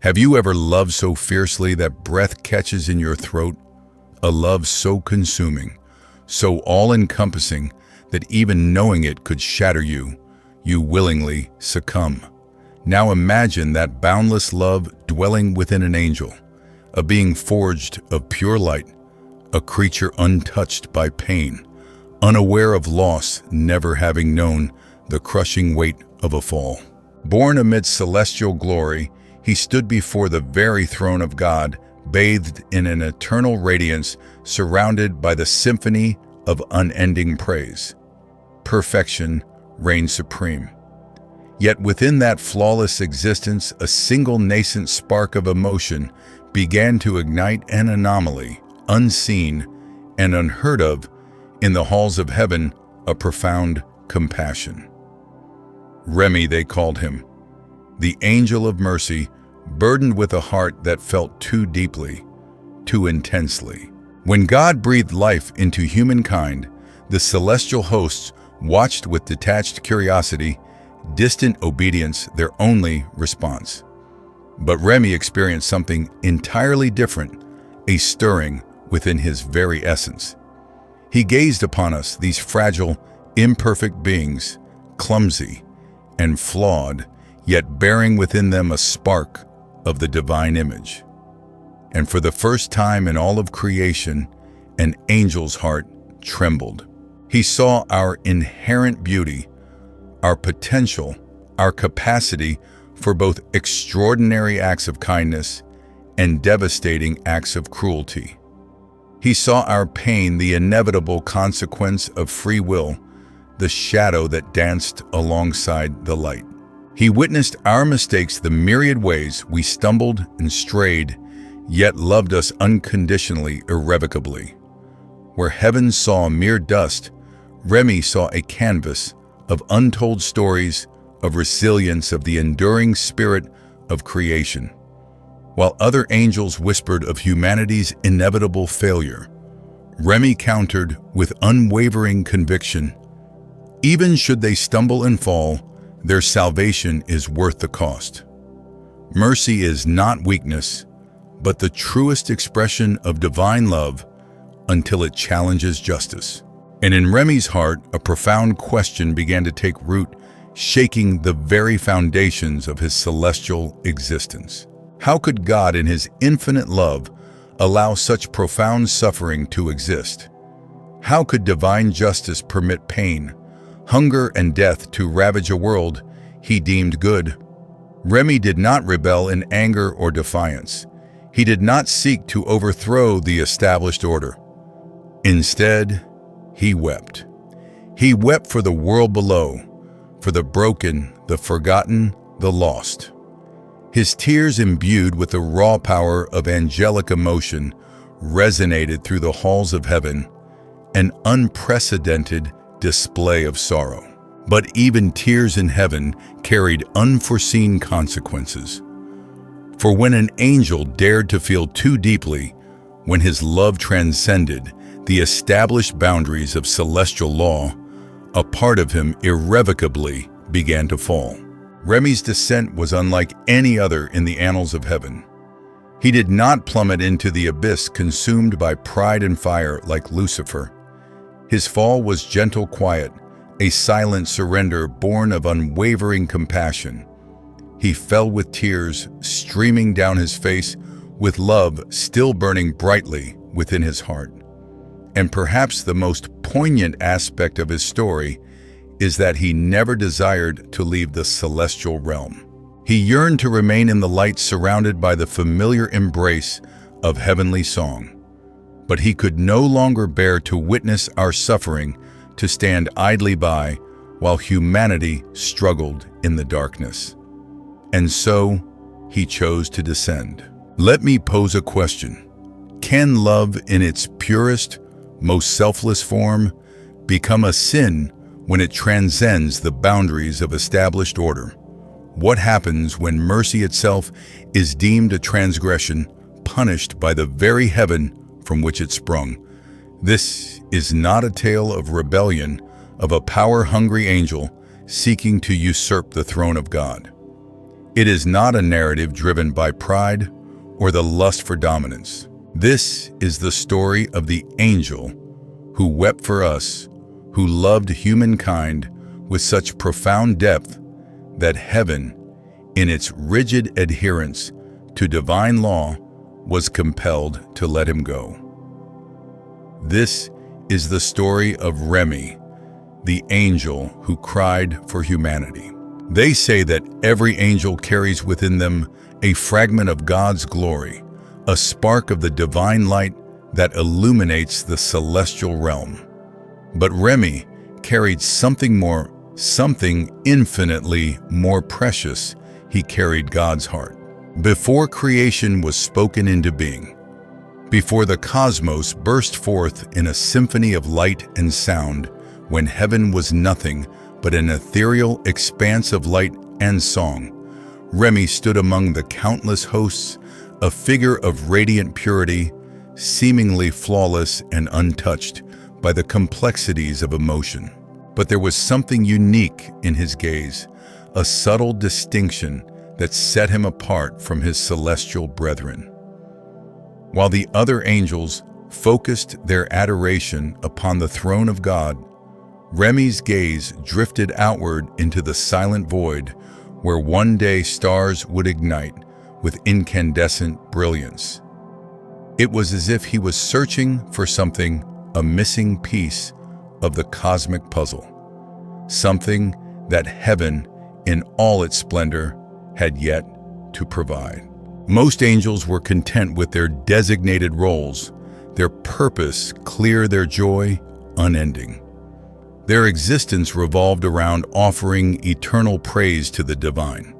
Have you ever loved so fiercely that breath catches in your throat? A love so consuming, so all-encompassing that even knowing it could shatter you, you willingly succumb. Now imagine that boundless love dwelling within an angel, a being forged of pure light, a creature untouched by pain, unaware of loss, never having known the crushing weight of a fall. Born amidst celestial glory, he stood before the very throne of God, bathed in an eternal radiance, surrounded by the symphony of unending praise. Perfection reigned supreme. Yet within that flawless existence, a single nascent spark of emotion began to ignite an anomaly, unseen and unheard of in the halls of heaven, a profound compassion. Remy, they called him, the angel of mercy, burdened with a heart that felt too deeply, too intensely. When God breathed life into humankind, the celestial hosts watched with detached curiosity, distant obedience their only response. But Remy experienced something entirely different, a stirring within his very essence. He gazed upon us, these fragile, imperfect beings, clumsy and flawed, yet bearing within them a spark of the divine image. And for the first time in all of creation, an angel's heart trembled. He saw our inherent beauty, our potential, our capacity for both extraordinary acts of kindness and devastating acts of cruelty. He saw our pain, the inevitable consequence of free will, the shadow that danced alongside the light. He witnessed our mistakes, the myriad ways we stumbled and strayed, yet loved us unconditionally, irrevocably. Where heaven saw mere dust, Remy saw a canvas of untold stories of resilience, of the enduring spirit of creation. While other angels whispered of humanity's inevitable failure, Remy countered with unwavering conviction, even should they stumble and fall, their salvation is worth the cost. Mercy is not weakness, but the truest expression of divine love until it challenges justice. And in Remy's heart, a profound question began to take root, shaking the very foundations of his celestial existence. How could God, in his infinite love, allow such profound suffering to exist? How could divine justice permit pain, hunger and death to ravage a world he deemed good? Remy did not rebel in anger or defiance. He did not seek to overthrow the established order. Instead, he wept. He wept for the world below, for the broken, the forgotten, the lost. His tears, imbued with the raw power of angelic emotion, resonated through the halls of heaven, an unprecedented display of sorrow. But even tears in heaven carried unforeseen consequences. For when an angel dared to feel too deeply, when his love transcended the established boundaries of celestial law, a part of him irrevocably began to fall. Remy's descent was unlike any other in the annals of heaven. He did not plummet into the abyss consumed by pride and fire like Lucifer. His fall was gentle quiet, a silent surrender born of unwavering compassion. He fell with tears streaming down his face, with love still burning brightly within his heart. And perhaps the most poignant aspect of his story is that he never desired to leave the celestial realm. He yearned to remain in the light, surrounded by the familiar embrace of heavenly song. But he could no longer bear to witness our suffering, to stand idly by while humanity struggled in the darkness. And so he chose to descend. Let me pose a question. Can love in its purest, most selfless form become a sin when it transcends the boundaries of established order? What happens when mercy itself is deemed a transgression, punished by the very heaven from which it sprung? This is not a tale of rebellion, of a power-hungry angel seeking to usurp the throne of God. It is not a narrative driven by pride or the lust for dominance. This is the story of the angel who wept for us, who loved humankind with such profound depth that heaven, in its rigid adherence to divine law, was compelled to let him go. This is the story of Ramiel, the angel who cried for humanity. They say that every angel carries within them a fragment of God's glory, a spark of the divine light that illuminates the celestial realm. But Ramiel carried something more, something infinitely more precious. He carried God's heart. Before creation was spoken into being, before the cosmos burst forth in a symphony of light and sound, when heaven was nothing but an ethereal expanse of light and song, Ramiel stood among the countless hosts, a figure of radiant purity, seemingly flawless and untouched by the complexities of emotion. But there was something unique in his gaze, a subtle distinction that set him apart from his celestial brethren. While the other angels focused their adoration upon the throne of God, Ramiel's gaze drifted outward into the silent void where one day stars would ignite with incandescent brilliance. It was as if he was searching for something, a missing piece of the cosmic puzzle, something that heaven, in all its splendor, had yet to provide. Most angels were content with their designated roles, their purpose clear, their joy unending. Their existence revolved around offering eternal praise to the divine.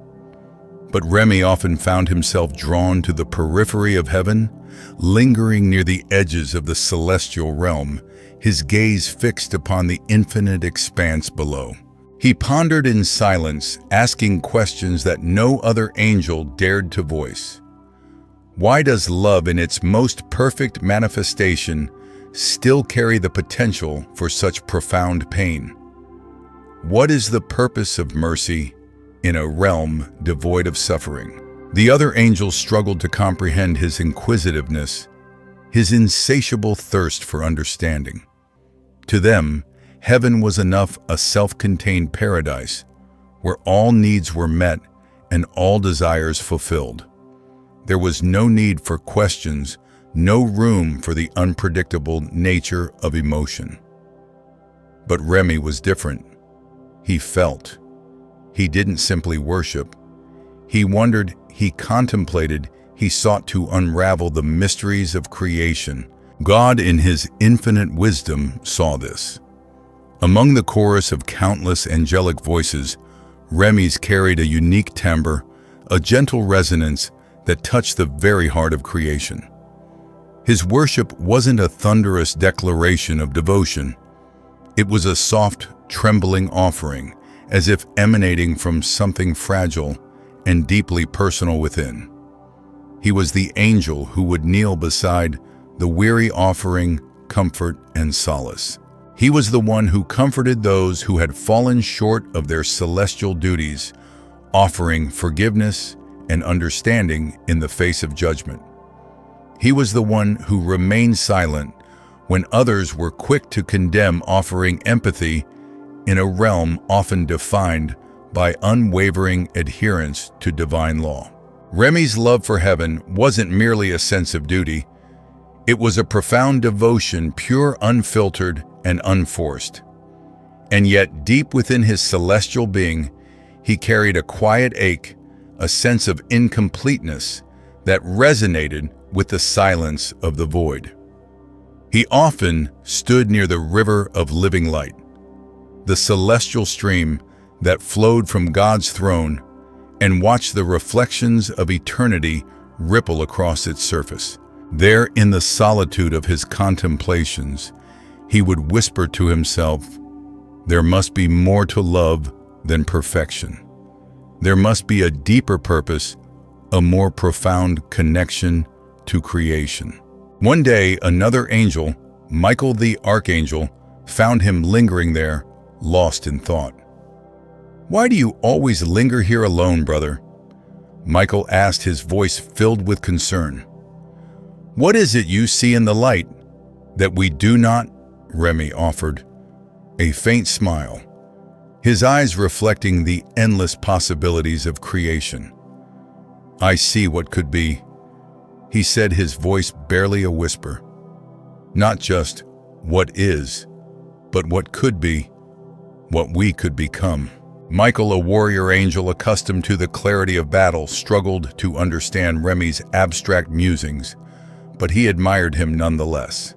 But Ramiel often found himself drawn to the periphery of heaven, lingering near the edges of the celestial realm, his gaze fixed upon the infinite expanse below. He pondered in silence, asking questions that no other angel dared to voice. Why does love in its most perfect manifestation still carry the potential for such profound pain? What is the purpose of mercy in a realm devoid of suffering? The other angels struggled to comprehend his inquisitiveness, his insatiable thirst for understanding. To them, heaven was enough, a self-contained paradise where all needs were met and all desires fulfilled. There was no need for questions, no room for the unpredictable nature of emotion. But Ramiel was different. He felt. He didn't simply worship. He wondered, he contemplated, he sought to unravel the mysteries of creation. God, in his infinite wisdom, saw this. Among the chorus of countless angelic voices, Ramiel's carried a unique timbre, a gentle resonance that touched the very heart of creation. His worship wasn't a thunderous declaration of devotion. It was a soft, trembling offering, as if emanating from something fragile and deeply personal within. He was the angel who would kneel beside the weary, offering comfort and solace. He was the one who comforted those who had fallen short of their celestial duties, offering forgiveness and understanding in the face of judgment. He was the one who remained silent when others were quick to condemn, offering empathy in a realm often defined by unwavering adherence to divine law. Ramiel's love for heaven wasn't merely a sense of duty. It was a profound devotion, pure, unfiltered, and unforced. And yet, deep within his celestial being, he carried a quiet ache, a sense of incompleteness that resonated with the silence of the void. He often stood near the river of living light, the celestial stream that flowed from God's throne, and watched the reflections of eternity ripple across its surface. There, in the solitude of his contemplations, he would whisper to himself, "There must be more to love than perfection. There must be a deeper purpose, a more profound connection to creation." One day, another angel, Michael the archangel, found him lingering there, lost in thought. "Why do you always linger here alone, brother? Michael asked, his voice filled with concern. "What is it you see in the light that we do not?" Remy offered, a faint smile, his eyes reflecting the endless possibilities of creation. "I see what could be," he said, his voice barely a whisper. "Not just what is, but what could be, what we could become." Michael, a warrior angel accustomed to the clarity of battle, struggled to understand Remy's abstract musings, but he admired him nonetheless.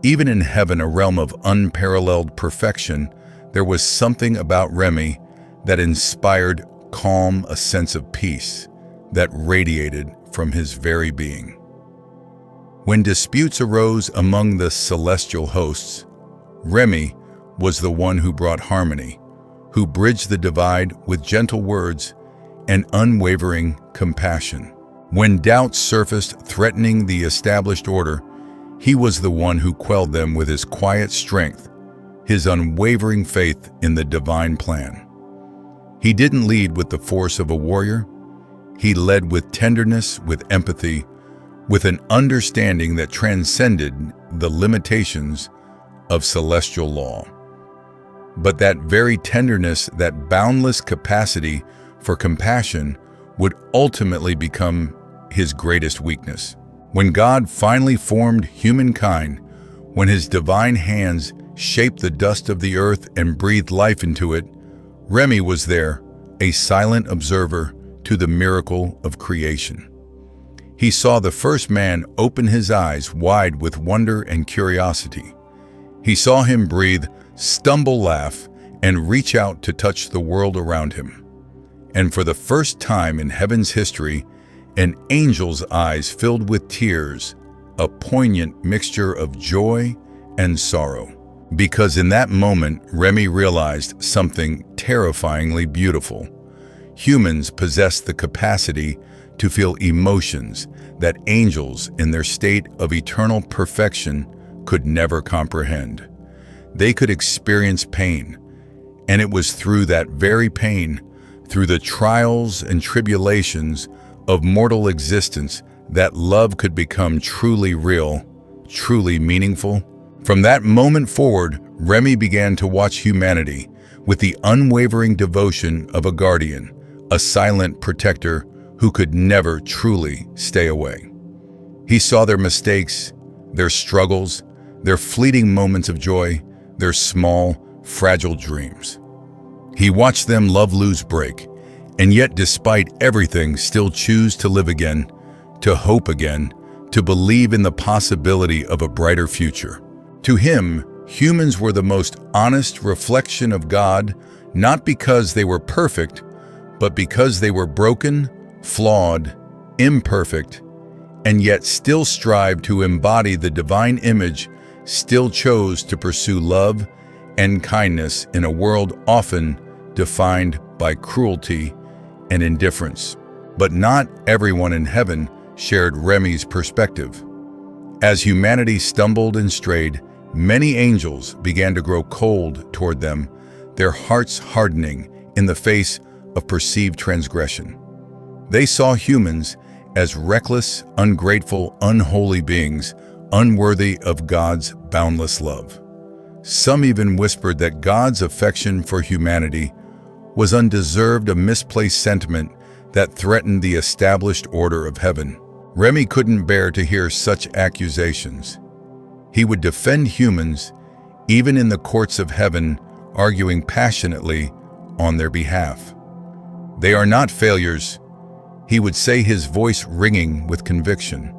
Even in heaven, a realm of unparalleled perfection, there was something about Remy that inspired calm, a sense of peace that radiated from his very being. When disputes arose among the celestial hosts, Remy was the one who brought harmony, who bridged the divide with gentle words and unwavering compassion. When doubts surfaced threatening the established order, he was the one who quelled them with his quiet strength, his unwavering faith in the divine plan. He didn't lead with the force of a warrior. He led with tenderness, with empathy, with an understanding that transcended the limitations of celestial law. But that very tenderness, that boundless capacity for compassion, would ultimately become his greatest weakness. When God finally formed humankind, when his divine hands shaped the dust of the earth and breathed life into it, Remy was there, a silent observer to the miracle of creation. He saw the first man open his eyes wide with wonder and curiosity. He saw him breathe, stumble, laugh, and reach out to touch the world around him. And for the first time in heaven's history, an angel's eyes filled with tears, a poignant mixture of joy and sorrow. Because in that moment, Remy realized something terrifyingly beautiful. Humans possess the capacity to feel emotions that angels in their state of eternal perfection could never comprehend. They could experience pain, and it was through that very pain, through the trials and tribulations of mortal existence, that love could become truly real, truly meaningful. From that moment forward, Remy began to watch humanity with the unwavering devotion of a guardian, a silent protector who could never truly stay away. He saw their mistakes, their struggles, their fleeting moments of joy, their small, fragile dreams. He watched them love lose break, and yet despite everything still choose to live again, to hope again, to believe in the possibility of a brighter future. To him, humans were the most honest reflection of God, not because they were perfect, but because they were broken, flawed, imperfect, and yet still strived to embody the divine image, still chose to pursue love and kindness in a world often defined by cruelty and indifference. But not everyone in heaven shared Remy's perspective. As humanity stumbled and strayed, many angels began to grow cold toward them, their hearts hardening in the face of perceived transgression. They saw humans as reckless, ungrateful, unholy beings, unworthy of God's boundless love. Some even whispered that God's affection for humanity was undeserved, a misplaced sentiment that threatened the established order of heaven. Remy couldn't bear to hear such accusations. He would defend humans, even in the courts of heaven, arguing passionately on their behalf. They are not failures, he would say, his voice ringing with conviction.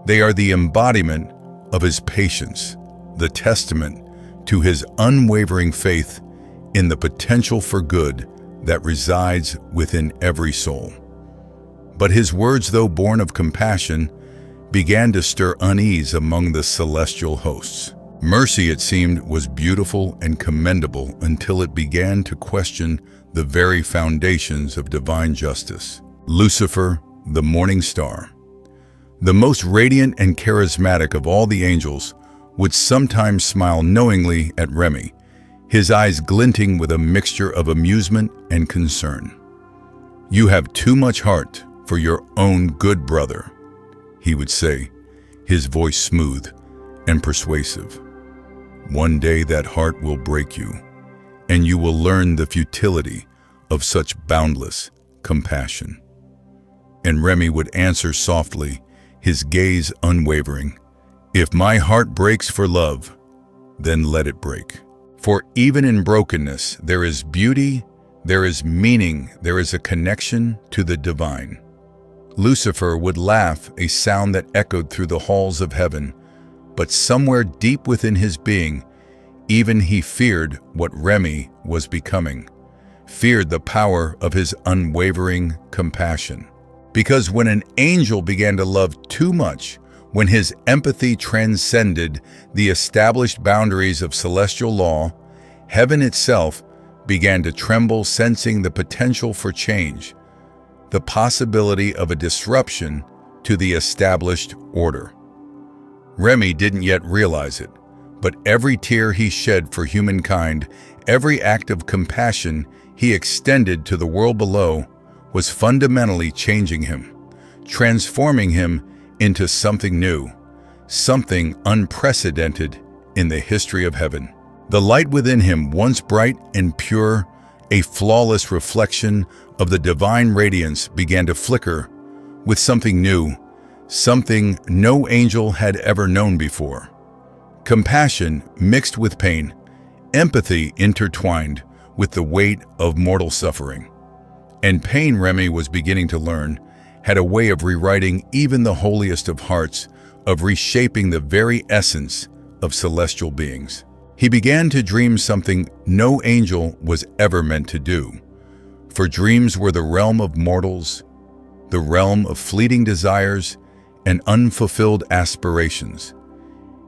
They are the embodiment of his patience, the testament to his unwavering faith in the potential for good that resides within every soul. But his words, though born of compassion, began to stir unease among the celestial hosts. Mercy, it seemed, was beautiful and commendable until it began to question the very foundations of divine justice. Lucifer, the morning star, the most radiant and charismatic of all the angels, would sometimes smile knowingly at Remy, his eyes glinting with a mixture of amusement and concern. "You have too much heart for your own good, brother," he would say, his voice smooth and persuasive. "One day that heart will break you, and you will learn the futility of such boundless compassion." And Remy would answer softly, his gaze unwavering, "If my heart breaks for love, then let it break. For even in brokenness, there is beauty, there is meaning, there is a connection to the divine." Lucifer would laugh, a sound that echoed through the halls of heaven, but somewhere deep within his being, even he feared what Remy was becoming, feared the power of his unwavering compassion. Because when an angel began to love too much, when his empathy transcended the established boundaries of celestial law, heaven itself began to tremble, sensing the potential for change, the possibility of a disruption to the established order. Remy didn't yet realize it, but every tear he shed for humankind, every act of compassion he extended to the world below, was fundamentally changing him, transforming him into something new, something unprecedented in the history of heaven. The light within him, once bright and pure, a flawless reflection of the divine radiance, began to flicker with something new, something no angel had ever known before. Compassion mixed with pain, empathy intertwined with the weight of mortal suffering. And pain, Remy was beginning to learn, had a way of rewriting even the holiest of hearts, of reshaping the very essence of celestial beings. He began to dream something no angel was ever meant to do. For dreams were the realm of mortals, the realm of fleeting desires and unfulfilled aspirations.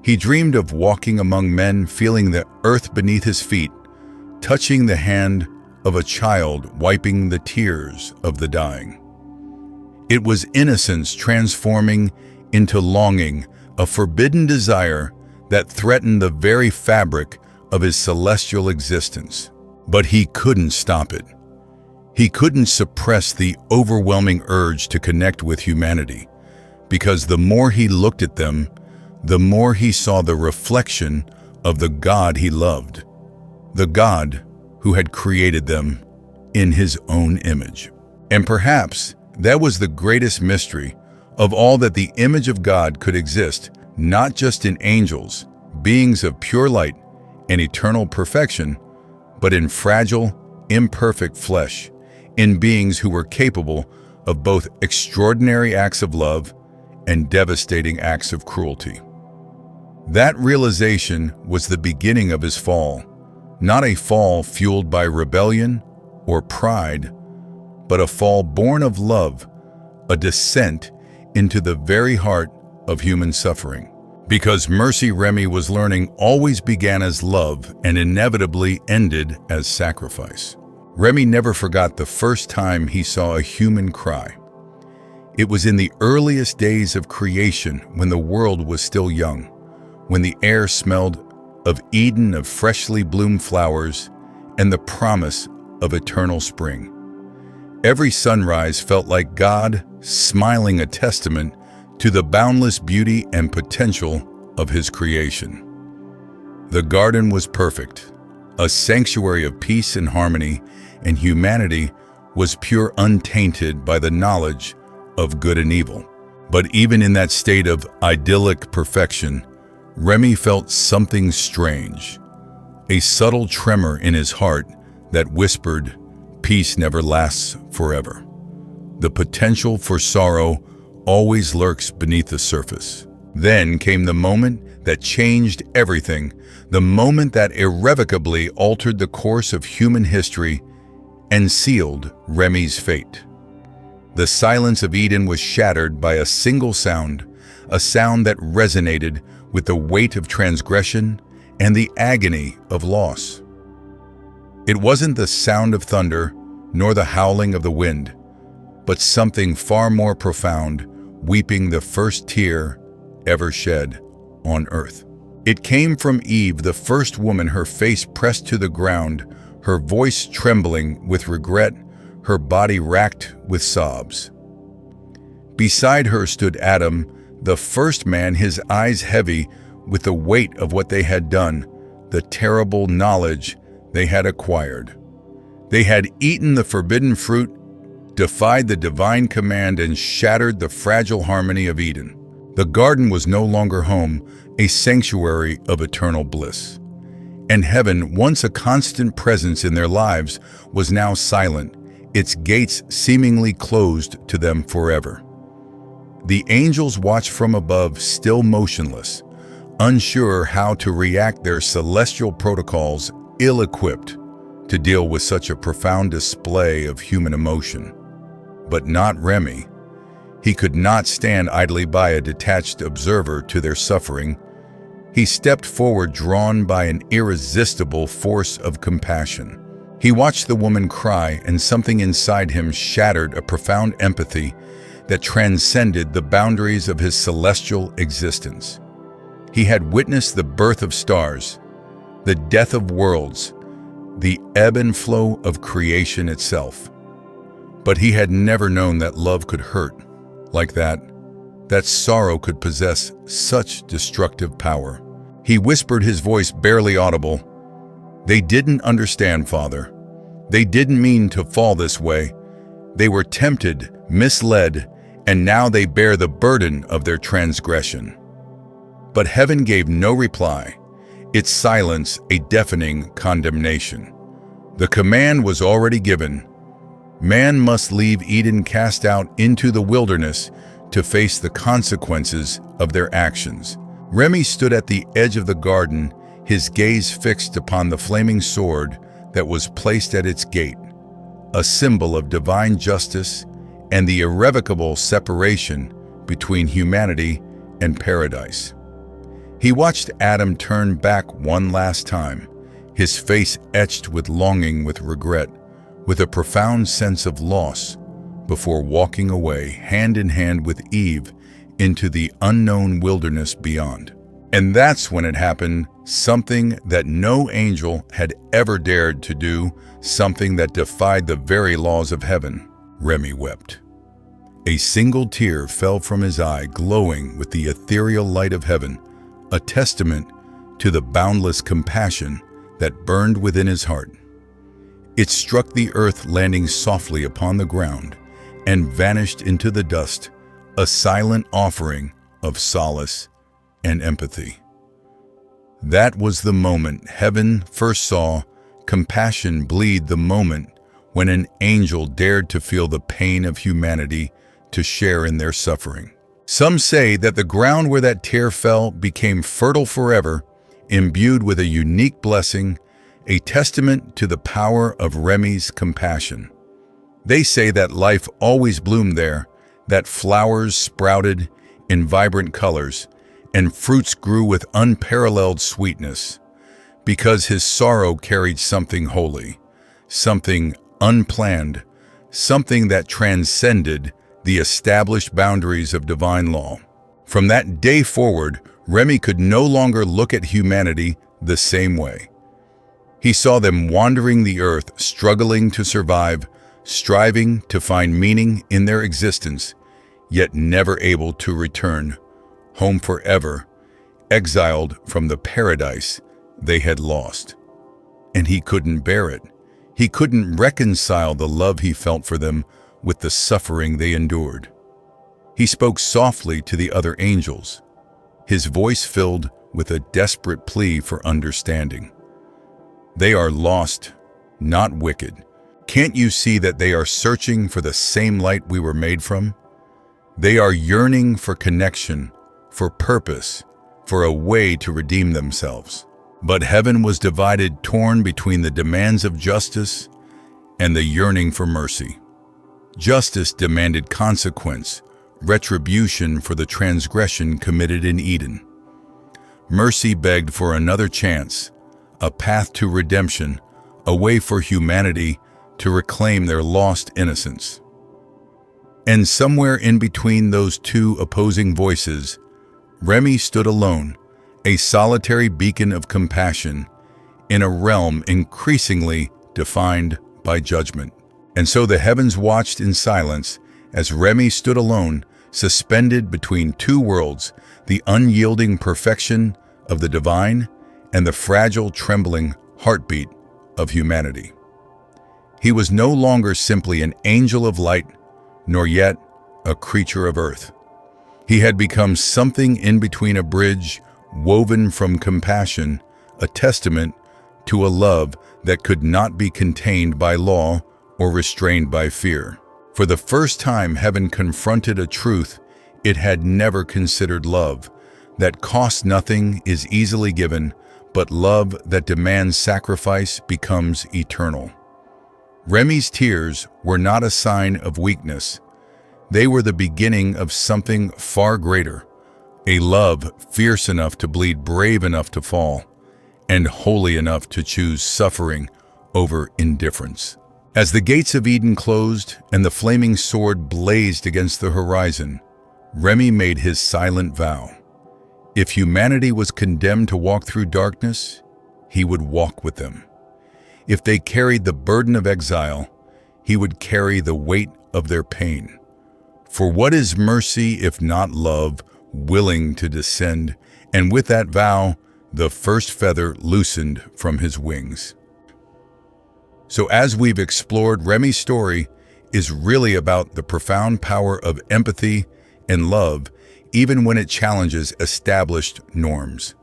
He dreamed of walking among men, feeling the earth beneath his feet, touching the hand of a child, wiping the tears of the dying. It was innocence transforming into longing, a forbidden desire that threatened the very fabric of his celestial existence. But he couldn't stop it. He couldn't suppress the overwhelming urge to connect with humanity, because the more he looked at them, the more he saw the reflection of the God he loved, the God who had created them in his own image. And perhaps that was the greatest mystery of all, that the image of God could exist not just in angels, beings of pure light and eternal perfection, but in fragile, imperfect flesh, in beings who were capable of both extraordinary acts of love and devastating acts of cruelty. That realization was the beginning of his fall, not a fall fueled by rebellion or pride, but a fall born of love, a descent into the very heart of human suffering. Because mercy, Remy was learning, always began as love and inevitably ended as sacrifice. Remy never forgot the first time he saw a human cry. It was in the earliest days of creation, when the world was still young, when the air smelled of Eden, of freshly bloomed flowers, and the promise of eternal spring. Every sunrise felt like God smiling, a testament to the boundless beauty and potential of his creation. The garden was perfect, a sanctuary of peace and harmony, and humanity was pure, untainted by the knowledge of good and evil. But even in that state of idyllic perfection, Remy felt something strange, a subtle tremor in his heart that whispered, "Peace never lasts forever." The potential for sorrow always lurks beneath the surface. Then came the moment that changed everything, the moment that irrevocably altered the course of human history and sealed Remy's fate. The silence of Eden was shattered by a single sound, a sound that resonated with the weight of transgression and the agony of loss. It wasn't the sound of thunder, nor the howling of the wind, but something far more profound, weeping the first tear ever shed on earth. It came from Eve, the first woman, her face pressed to the ground, her voice trembling with regret, her body racked with sobs. Beside her stood Adam, the first man, his eyes heavy with the weight of what they had done, the terrible knowledge they had acquired. They had eaten the forbidden fruit, defied the divine command, and shattered the fragile harmony of Eden. The garden was no longer home, a sanctuary of eternal bliss. And heaven, once a constant presence in their lives, was now silent, its gates seemingly closed to them forever. The angels watched from above, still motionless, unsure how to react, their celestial protocols ill-equipped to deal with such a profound display of human emotion. But not Remy. He could not stand idly by, a detached observer to their suffering. He stepped forward, drawn by an irresistible force of compassion. He watched the woman cry, and something inside him shattered, a profound empathy that transcended the boundaries of his celestial existence. He had witnessed the birth of stars, the death of worlds, the ebb and flow of creation itself. But he had never known that love could hurt like that sorrow could possess such destructive power. He whispered, his voice barely audible, "They didn't understand, Father. They didn't mean to fall this way. They were tempted, misled, and now they bear the burden of their transgression." But heaven gave no reply, its silence a deafening condemnation. The command was already given. Man must leave Eden, cast out into the wilderness to face the consequences of their actions. Remy stood at the edge of the garden, his gaze fixed upon the flaming sword that was placed at its gate, a symbol of divine justice and the irrevocable separation between humanity and paradise. He watched Adam turn back one last time, his face etched with longing, with regret, with a profound sense of loss, before walking away hand in hand with Eve into the unknown wilderness beyond. And that's when it happened, something that no angel had ever dared to do, something that defied the very laws of heaven. Remy wept. A single tear fell from his eye, glowing with the ethereal light of heaven, a testament to the boundless compassion that burned within his heart. It struck the earth, landing softly upon the ground, and vanished into the dust, a silent offering of solace and empathy. That was the moment heaven first saw compassion bleed, the moment when an angel dared to feel the pain of humanity, to share in their suffering. Some say that the ground where that tear fell became fertile forever, imbued with a unique blessing, a testament to the power of Remy's compassion. They say that life always bloomed there, that flowers sprouted in vibrant colors, and fruits grew with unparalleled sweetness, because his sorrow carried something holy, something unplanned, something that transcended the established boundaries of divine law. From that day forward, Remy could no longer look at humanity the same way. He saw them wandering the earth, struggling to survive, striving to find meaning in their existence, yet never able to return home forever, exiled from the paradise they had lost. And he couldn't bear it. He couldn't reconcile the love he felt for them with the suffering they endured. He spoke softly to the other angels, his voice filled with a desperate plea for understanding. They are lost, not wicked. Can't you see that they are searching for the same light we were made from? They are yearning for connection, for purpose, for a way to redeem themselves. But heaven was divided, torn between the demands of justice and the yearning for mercy. Justice demanded consequence, retribution for the transgression committed in Eden. Mercy begged for another chance, a path to redemption, a way for humanity to reclaim their lost innocence. And somewhere in between those two opposing voices, Remy stood alone, a solitary beacon of compassion in a realm increasingly defined by judgment. And so the heavens watched in silence as Remy stood alone, suspended between two worlds, the unyielding perfection of the divine and the fragile, trembling heartbeat of humanity. He was no longer simply an angel of light, nor yet a creature of earth. He had become something in between, a bridge woven from compassion, a testament to a love that could not be contained by law or restrained by fear. For the first time, heaven confronted a truth it had never considered: love that costs nothing is easily given, but love that demands sacrifice becomes eternal. Remy's tears were not a sign of weakness. They were the beginning of something far greater, a love fierce enough to bleed, brave enough to fall, and holy enough to choose suffering over indifference. As the gates of Eden closed and the flaming sword blazed against the horizon, Remy made his silent vow. If humanity was condemned to walk through darkness, he would walk with them. If they carried the burden of exile, he would carry the weight of their pain. For what is mercy if not love, willing to descend? And with that vow, the first feather loosened from his wings. So as we've explored, Remy's story is really about the profound power of empathy and love, even when it challenges established norms.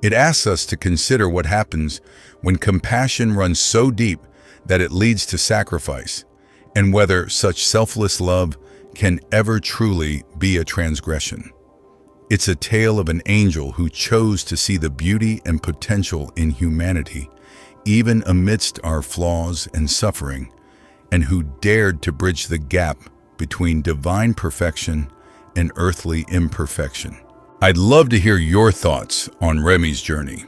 It asks us to consider what happens when compassion runs so deep that it leads to sacrifice, and whether such selfless love can ever truly be a transgression. It's a tale of an angel who chose to see the beauty and potential in humanity, even amidst our flaws and suffering, and who dared to bridge the gap between divine perfection and earthly imperfection. I'd love to hear your thoughts on Remy's journey.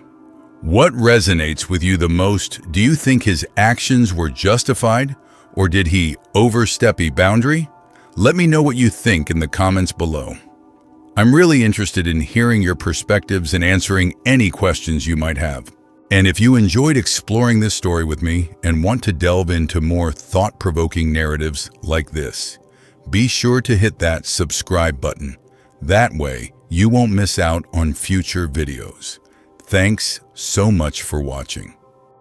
What resonates with you the most? Do you think his actions were justified, or did he overstep a boundary? Let me know what you think in the comments below. I'm really interested in hearing your perspectives and answering any questions you might have. And if you enjoyed exploring this story with me and want to delve into more thought-provoking narratives like this, be sure to hit that subscribe button. That way, you won't miss out on future videos. Thanks so much for watching.